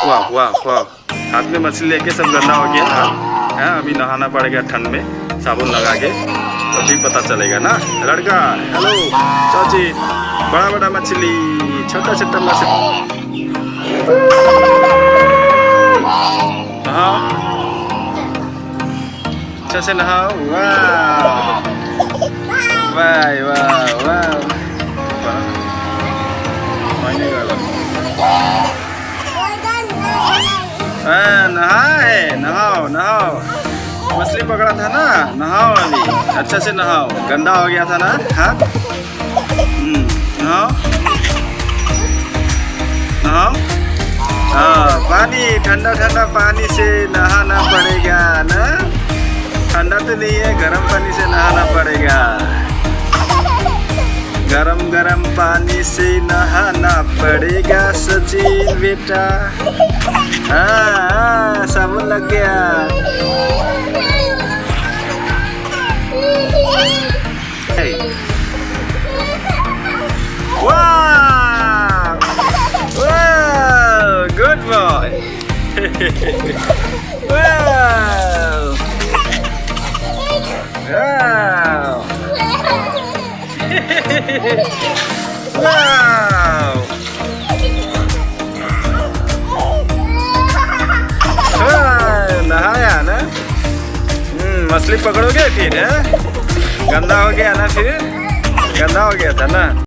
वाह वाह वाह, हाथ में मछली लेके सब गंदा हो गया है। अभी नहाना पड़ेगा ठंड में, साबुन लगा के, तभी पता चलेगा ना। लड़का हेलो चाची, बड़ा बड़ा मछली, छोटा छोटा मछली। नहाओ, अच्छे से नहाओ। वाह वाह वाह वाह, नहाए, नहाओ नहाओ, मछली पकड़ा था ना, नहाओ अभी, अच्छा से नहाओ, गंदा हो गया था ना हाथ। नहाओ नहाओ, हाँ पानी, ठंडा ठंडा पानी से नहाना पड़ेगा ना, ठंडा तो नहीं है, गर्म पानी से नहाना पड़ेगा। गरम गरम पानी से नहाना पड़ेगा सचिन बेटा। हाँ साबुन लग गया। वाह वाह, गुड बॉय। वाह वाह, नहाया ना। मछली पकड़ोगे फिर है, गंदा हो गया ना, फिर गंदा हो गया था ना।